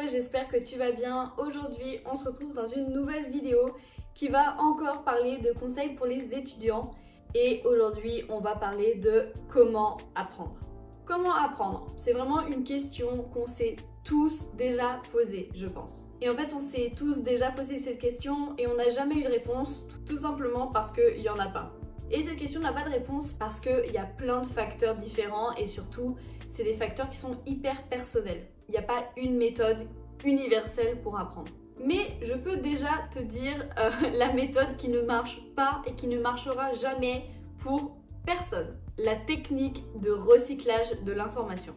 j'espère que tu vas bien. Aujourd'hui, on se retrouve dans une nouvelle vidéo qui va encore parler de conseils pour les étudiants. Et aujourd'hui, on va parler de comment apprendre. Comment apprendre? C'est vraiment une question qu'on s'est tous déjà posée, je pense. Et en fait, on s'est tous déjà posé cette question et on n'a jamais eu de réponse, tout simplement parce qu'il n'y en a pas. Et cette question n'a pas de réponse parce qu'il y a plein de facteurs différents et surtout, c'est des facteurs qui sont hyper personnels. Il n'y a pas une méthode universelle pour apprendre. Mais je peux déjà te dire la méthode qui ne marche pas et qui ne marchera jamais pour personne. La technique de recyclage de l'information.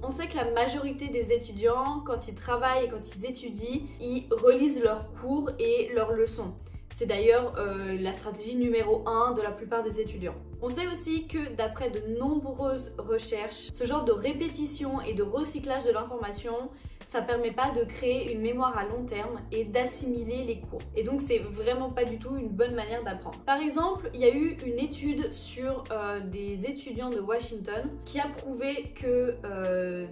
On sait que la majorité des étudiants, quand ils travaillent et quand ils étudient, ils relisent leurs cours et leurs leçons. C'est d'ailleurs la stratégie numéro 1 de la plupart des étudiants. On sait aussi que d'après de nombreuses recherches, ce genre de répétition et de recyclage de l'information, ça permet pas de créer une mémoire à long terme et d'assimiler les cours. Et donc c'est vraiment pas du tout une bonne manière d'apprendre. Par exemple, il y a eu une étude sur des étudiants de Washington qui a prouvé que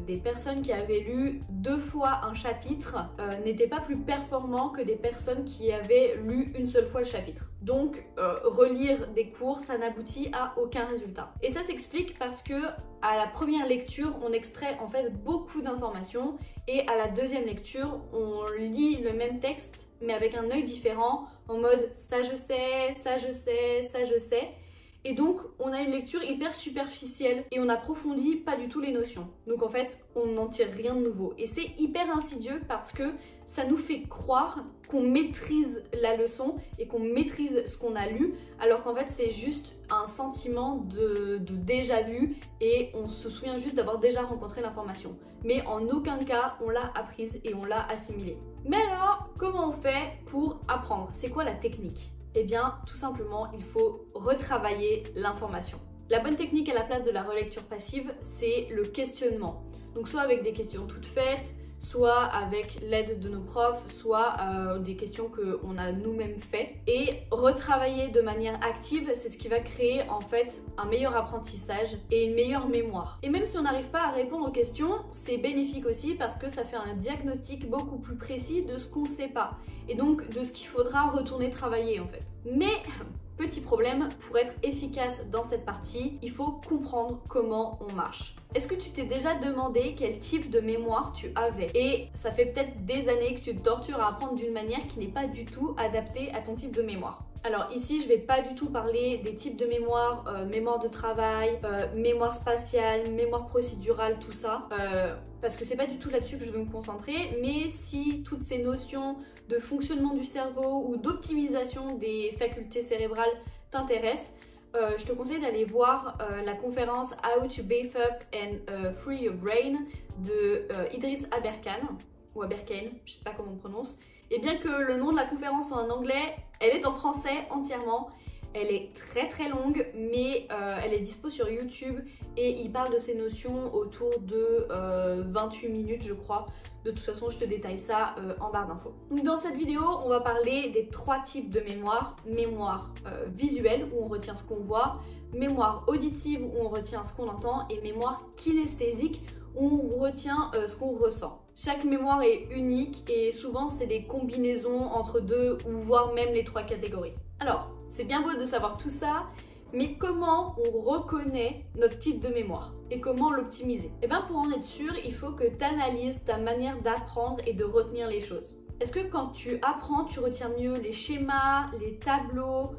des personnes qui avaient lu 2 fois un chapitre n'étaient pas plus performants que des personnes qui avaient lu une seule fois le chapitre. Donc relire des cours, ça n'aboutit à aucun résultat. Et ça s'explique parce que à la première lecture, on extrait en fait beaucoup d'informations et à la deuxième lecture, on lit le même texte mais avec un œil différent en mode ça je sais, ça je sais, ça je sais. Et donc, on a une lecture hyper superficielle et on n'approfondit pas du tout les notions. Donc en fait, on n'en tire rien de nouveau. Et c'est hyper insidieux parce que ça nous fait croire qu'on maîtrise la leçon et qu'on maîtrise ce qu'on a lu, alors qu'en fait, c'est juste un sentiment de déjà vu et on se souvient juste d'avoir déjà rencontré l'information. Mais en aucun cas, on l'a apprise et on l'a assimilée. Mais alors, comment on fait pour apprendre? C'est quoi la technique? Eh bien, tout simplement, il faut retravailler l'information. La bonne technique à la place de la relecture passive, c'est le questionnement. Donc soit avec des questions toutes faites, soit avec l'aide de nos profs, soit des questions qu'on a nous-mêmes fait. Et retravailler de manière active, c'est ce qui va créer en fait un meilleur apprentissage et une meilleure mémoire. Et même si on n'arrive pas à répondre aux questions, c'est bénéfique aussi parce que ça fait un diagnostic beaucoup plus précis de ce qu'on ne sait pas. Et donc de ce qu'il faudra retourner travailler en fait. Mais petit problème, pour être efficace dans cette partie, il faut comprendre comment on marche. Est-ce que tu t'es déjà demandé quel type de mémoire tu avais? Et ça fait peut-être des années que tu te tortures à apprendre d'une manière qui n'est pas du tout adaptée à ton type de mémoire. Alors ici, je vais pas du tout parler des types de mémoire, mémoire de travail, mémoire spatiale, mémoire procédurale, tout ça, parce que c'est pas du tout là-dessus que je veux me concentrer, mais si toutes ces notions de fonctionnement du cerveau ou d'optimisation des facultés cérébrales t'intéressent, je te conseille d'aller voir la conférence How to Beef Up and Free Your Brain de Idriss Aberkane, ou Aberkane, je sais pas comment on prononce. Et bien que le nom de la conférence soit en anglais, elle est en français entièrement. Elle est très très longue, mais elle est dispo sur YouTube et il parle de ces notions autour de 28 minutes je crois. De toute façon, je te détaille ça en barre d'infos. Donc dans cette vidéo, on va parler des 3 types de mémoire. Mémoire visuelle, où on retient ce qu'on voit, mémoire auditive, où on retient ce qu'on entend, et mémoire kinesthésique, où on retient ce qu'on ressent. Chaque mémoire est unique et souvent c'est des combinaisons entre 2 ou voire même les 3 catégories. Alors, c'est bien beau de savoir tout ça, mais comment on reconnaît notre type de mémoire et comment l'optimiser? Et bien pour en être sûr, il faut que tu analyses ta manière d'apprendre et de retenir les choses. Est-ce que quand tu apprends, tu retiens mieux les schémas, les tableaux,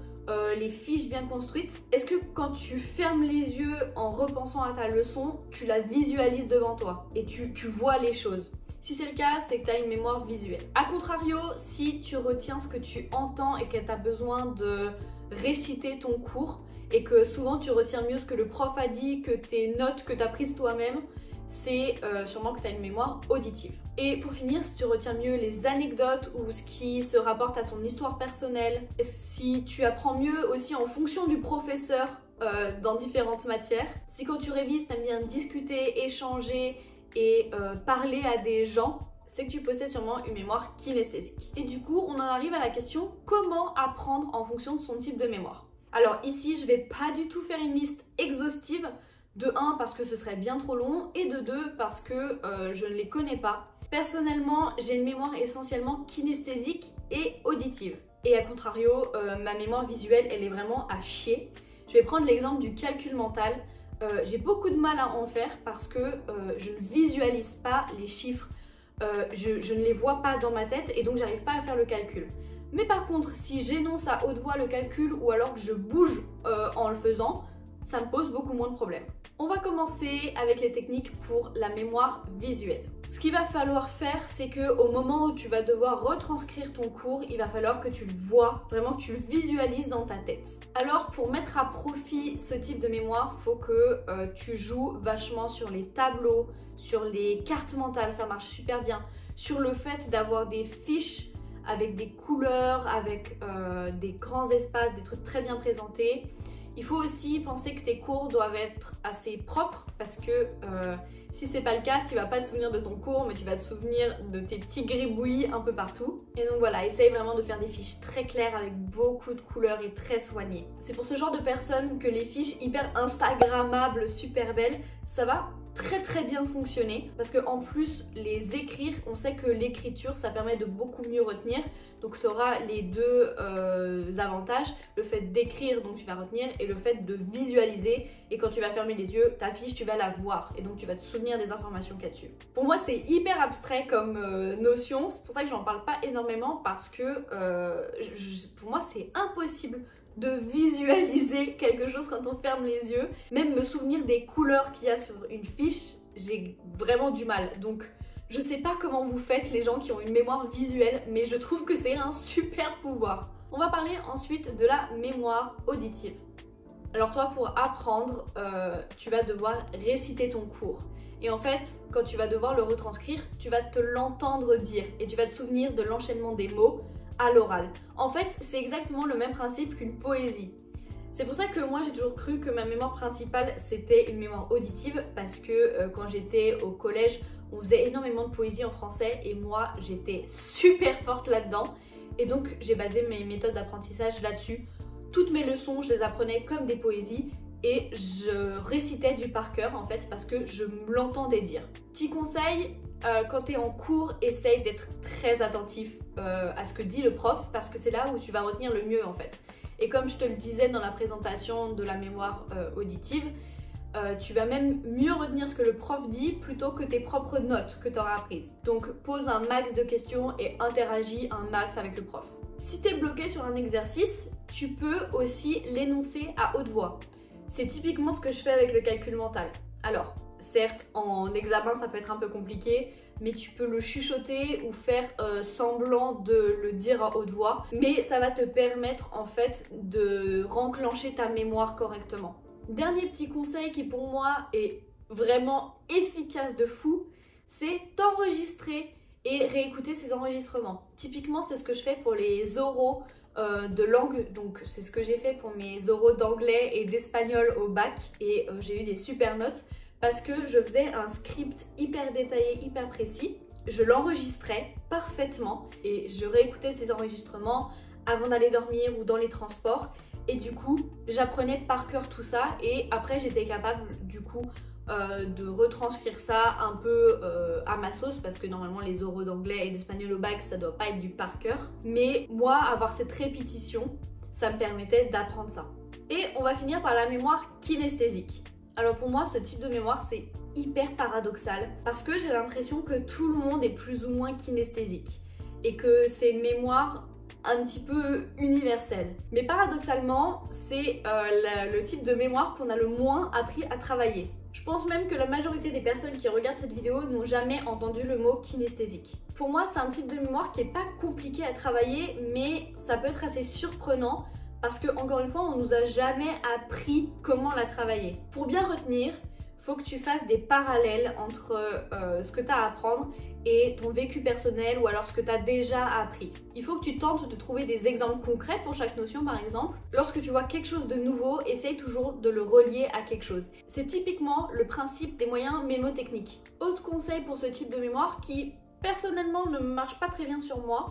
les fiches bien construites? Est-ce que quand tu fermes les yeux en repensant à ta leçon, tu la visualises devant toi et tu vois les choses? Si c'est le cas, c'est que tu as une mémoire visuelle. A contrario, si tu retiens ce que tu entends et que tu as besoin de réciter ton cours et que souvent tu retiens mieux ce que le prof a dit que tes notes que tu as prises toi-même, c'est sûrement que tu as une mémoire auditive. Et pour finir, si tu retiens mieux les anecdotes ou ce qui se rapporte à ton histoire personnelle, si tu apprends mieux aussi en fonction du professeur dans différentes matières, si quand tu révises, tu aimes bien discuter, échanger et parler à des gens, c'est que tu possèdes sûrement une mémoire kinesthésique. Et du coup, on en arrive à la question comment apprendre en fonction de son type de mémoire. Alors ici, je vais pas du tout faire une liste exhaustive, de 1 parce que ce serait bien trop long et de 2 parce que je ne les connais pas. Personnellement, j'ai une mémoire essentiellement kinesthésique et auditive. Et à contrario, ma mémoire visuelle, elle est vraiment à chier. Je vais prendre l'exemple du calcul mental. J'ai beaucoup de mal à en faire parce que je ne visualise pas les chiffres. Je ne les vois pas dans ma tête et donc j'arrive pas à faire le calcul. Mais par contre, si j'énonce à haute voix le calcul ou alors que je bouge en le faisant, ça me pose beaucoup moins de problèmes. On va commencer avec les techniques pour la mémoire visuelle. Ce qu'il va falloir faire, c'est qu'au moment où tu vas devoir retranscrire ton cours, il va falloir que tu le vois, vraiment que tu le visualises dans ta tête. Alors pour mettre à profit ce type de mémoire, il faut que tu joues vachement sur les tableaux, sur les cartes mentales, ça marche super bien, sur le fait d'avoir des fiches avec des couleurs, avec des grands espaces, des trucs très bien présentés. Il faut aussi penser que tes cours doivent être assez propres parce que si c'est pas le cas, tu vas pas te souvenir de ton cours mais tu vas te souvenir de tes petits gribouillis un peu partout. Et donc voilà, essaye vraiment de faire des fiches très claires avec beaucoup de couleurs et très soignées. C'est pour ce genre de personnes que les fiches hyper instagrammables, super belles, ça va très bien fonctionner parce que en plus les écrire, on sait que l'écriture ça permet de beaucoup mieux retenir, donc tu auras les deux avantages, le fait d'écrire donc tu vas retenir et le fait de visualiser, et quand tu vas fermer les yeux, ta fiche tu vas la voir et donc tu vas te souvenir des informations qu'il y a dessus. Pour moi c'est hyper abstrait comme notion, c'est pour ça que j'en parle pas énormément parce que pour moi c'est impossible de visualiser quelque chose quand on ferme les yeux. Même me souvenir des couleurs qu'il y a sur une fiche, j'ai vraiment du mal. Donc je sais pas comment vous faites les gens qui ont une mémoire visuelle, mais je trouve que c'est un super pouvoir. On va parler ensuite de la mémoire auditive. Alors toi, pour apprendre, tu vas devoir réciter ton cours. Et en fait, quand tu vas devoir le retranscrire, tu vas te l'entendre dire et tu vas te souvenir de l'enchaînement des mots à l'oral. En fait, c'est exactement le même principe qu'une poésie. C'est pour ça que moi j'ai toujours cru que ma mémoire principale c'était une mémoire auditive parce que quand j'étais au collège, on faisait énormément de poésie en français et moi j'étais super forte là-dedans. Et donc j'ai basé mes méthodes d'apprentissage là-dessus. Toutes mes leçons, je les apprenais comme des poésies et je récitais du par cœur en fait parce que je l'entendais dire. Petit conseil, quand tu es en cours, essaye d'être très attentif à ce que dit le prof parce que c'est là où tu vas retenir le mieux en fait. Et comme je te le disais dans la présentation de la mémoire auditive, tu vas même mieux retenir ce que le prof dit plutôt que tes propres notes que tu auras apprises. Donc pose un max de questions et interagis un max avec le prof. Si tu es bloqué sur un exercice, tu peux aussi l'énoncer à haute voix. C'est typiquement ce que je fais avec le calcul mental. Alors, certes, en examen, ça peut être un peu compliqué, mais tu peux le chuchoter ou faire semblant de le dire à haute voix. Mais ça va te permettre en fait de renclencher ta mémoire correctement. Dernier petit conseil qui pour moi est vraiment efficace de fou, c'est t'enregistrer et réécouter ces enregistrements. Typiquement, c'est ce que je fais pour les oraux de langue, donc c'est ce que j'ai fait pour mes oraux d'anglais et d'espagnol au bac et j'ai eu des super notes parce que je faisais un script hyper détaillé, hyper précis, je l'enregistrais parfaitement et je réécoutais ces enregistrements avant d'aller dormir ou dans les transports et du coup j'apprenais par cœur tout ça et après j'étais capable du coup de retranscrire ça un peu à ma sauce parce que normalement les oraux d'anglais et d'espagnol au bac ça doit pas être du par cœur, mais moi avoir cette répétition ça me permettait d'apprendre ça. Et on va finir par la mémoire kinesthésique. Alors pour moi ce type de mémoire c'est hyper paradoxal parce que j'ai l'impression que tout le monde est plus ou moins kinesthésique et que c'est une mémoire un petit peu universelle. Mais paradoxalement c'est le type de mémoire qu'on a le moins appris à travailler. Je pense même que la majorité des personnes qui regardent cette vidéo n'ont jamais entendu le mot kinesthésique. Pour moi, c'est un type de mémoire qui n'est pas compliqué à travailler, mais ça peut être assez surprenant parce que, encore une fois, on nous a jamais appris comment la travailler. Pour bien retenir, il faut que tu fasses des parallèles entre ce que tu as à apprendre et ton vécu personnel ou alors ce que tu as déjà appris. Il faut que tu tentes de trouver des exemples concrets pour chaque notion par exemple. Lorsque tu vois quelque chose de nouveau, essaye toujours de le relier à quelque chose. C'est typiquement le principe des moyens mémotechniques. Autre conseil pour ce type de mémoire qui personnellement ne marche pas très bien sur moi,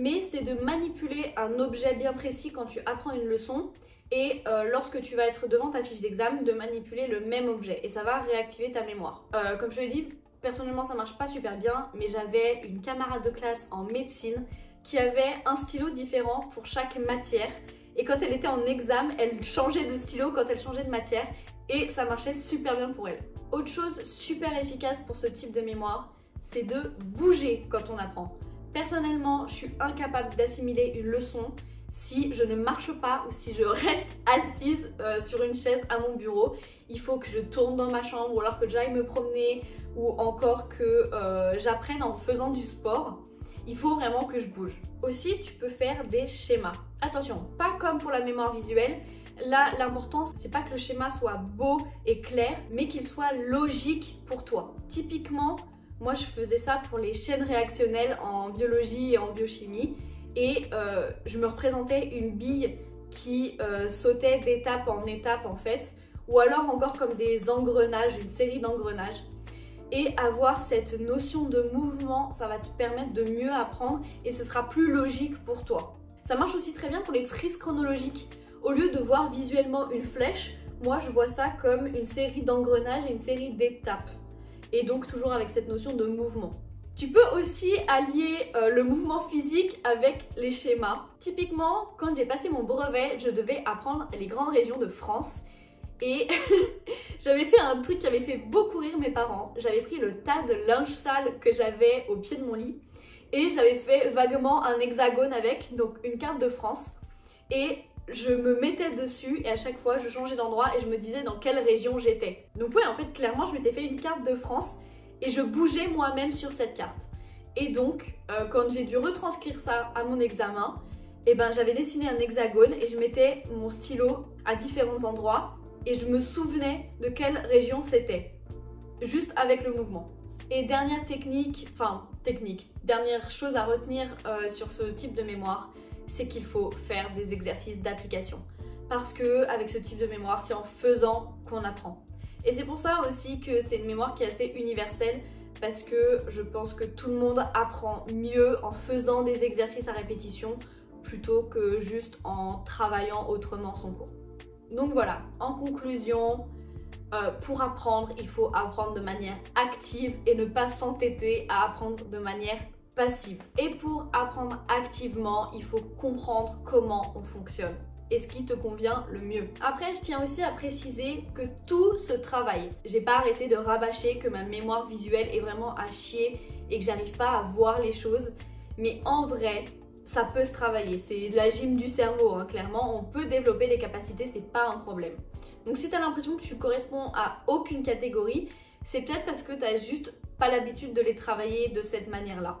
mais c'est de manipuler un objet bien précis quand tu apprends une leçon et lorsque tu vas être devant ta fiche d'examen, de manipuler le même objet et ça va réactiver ta mémoire. Comme je l'ai dit, personnellement ça marche pas super bien, mais j'avais une camarade de classe en médecine qui avait un stylo différent pour chaque matière. Et quand elle était en examen, elle changeait de stylo quand elle changeait de matière. Et ça marchait super bien pour elle. Autre chose super efficace pour ce type de mémoire, c'est de bouger quand on apprend. Personnellement, je suis incapable d'assimiler une leçon si je ne marche pas ou si je reste assise sur une chaise à mon bureau. Il faut que je tourne dans ma chambre ou alors que j'aille me promener ou encore que j'apprenne en faisant du sport. Il faut vraiment que je bouge. Aussi, tu peux faire des schémas. Attention, pas comme pour la mémoire visuelle. Là, l'important, c'est pas que le schéma soit beau et clair, mais qu'il soit logique pour toi. Typiquement, moi, je faisais ça pour les chaînes réactionnelles en biologie et en biochimie. Et je me représentais une bille qui sautait d'étape en étape en fait. Ou alors encore comme des engrenages, une série d'engrenages. Et avoir cette notion de mouvement, ça va te permettre de mieux apprendre et ce sera plus logique pour toi. Ça marche aussi très bien pour les frises chronologiques. Au lieu de voir visuellement une flèche, moi je vois ça comme une série d'engrenages et une série d'étapes. Et donc toujours avec cette notion de mouvement. Tu peux aussi allier le mouvement physique avec les schémas. Typiquement, quand j'ai passé mon brevet, je devais apprendre les grandes régions de France. Et j'avais fait un truc qui avait fait beaucoup rire mes parents. J'avais pris le tas de linge sale que j'avais au pied de mon lit et j'avais fait vaguement un hexagone avec, donc une carte de France. Et je me mettais dessus et à chaque fois je changeais d'endroit et je me disais dans quelle région j'étais. Donc ouais, en fait clairement je m'étais fait une carte de France et je bougeais moi-même sur cette carte. Et donc quand j'ai dû retranscrire ça à mon examen, et ben j'avais dessiné un hexagone et je mettais mon stylo à différents endroits. Et je me souvenais de quelle région c'était, juste avec le mouvement. Et dernière dernière chose à retenir sur ce type de mémoire, c'est qu'il faut faire des exercices d'application. Parce que avec ce type de mémoire, c'est en faisant qu'on apprend. Et c'est pour ça aussi que c'est une mémoire qui est assez universelle, parce que je pense que tout le monde apprend mieux en faisant des exercices à répétition, plutôt que juste en travaillant autrement son cours. Donc voilà, en conclusion, pour apprendre, il faut apprendre de manière active et ne pas s'entêter à apprendre de manière passive. Et pour apprendre activement, il faut comprendre comment on fonctionne et ce qui te convient le mieux. Après, je tiens aussi à préciser que tout se travaille. J'ai pas arrêté de rabâcher que ma mémoire visuelle est vraiment à chier et que j'arrive pas à voir les choses, mais en vrai, ça peut se travailler, c'est de la gym du cerveau, hein, clairement, on peut développer des capacités, c'est pas un problème. Donc si tu as l'impression que tu corresponds à aucune catégorie, c'est peut-être parce que tu n'as juste pas l'habitude de les travailler de cette manière-là.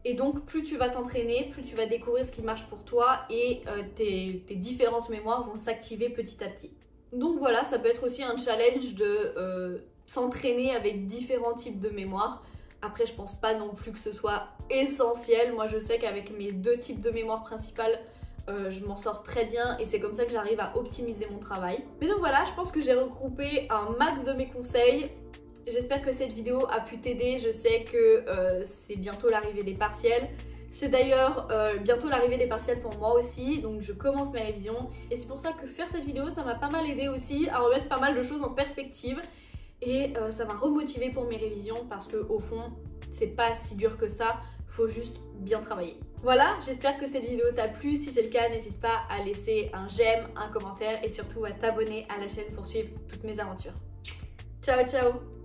Et donc plus tu vas t'entraîner, plus tu vas découvrir ce qui marche pour toi et tes différentes mémoires vont s'activer petit à petit. Donc voilà, ça peut être aussi un challenge de s'entraîner avec différents types de mémoires. Après, je pense pas non plus que ce soit essentiel. Moi, je sais qu'avec mes deux types de mémoire principales, je m'en sors très bien et c'est comme ça que j'arrive à optimiser mon travail. Mais donc voilà, je pense que j'ai regroupé un max de mes conseils. J'espère que cette vidéo a pu t'aider. Je sais que c'est bientôt l'arrivée des partiels. C'est d'ailleurs bientôt l'arrivée des partiels pour moi aussi, donc je commence mes révisions. Et c'est pour ça que faire cette vidéo, ça m'a pas mal aidé aussi à remettre pas mal de choses en perspective. Et ça m'a remotivé pour mes révisions parce que au fond, c'est pas si dur que ça, faut juste bien travailler. Voilà, j'espère que cette vidéo t'a plu. Si c'est le cas, n'hésite pas à laisser un j'aime, un commentaire et surtout à t'abonner à la chaîne pour suivre toutes mes aventures. Ciao ciao!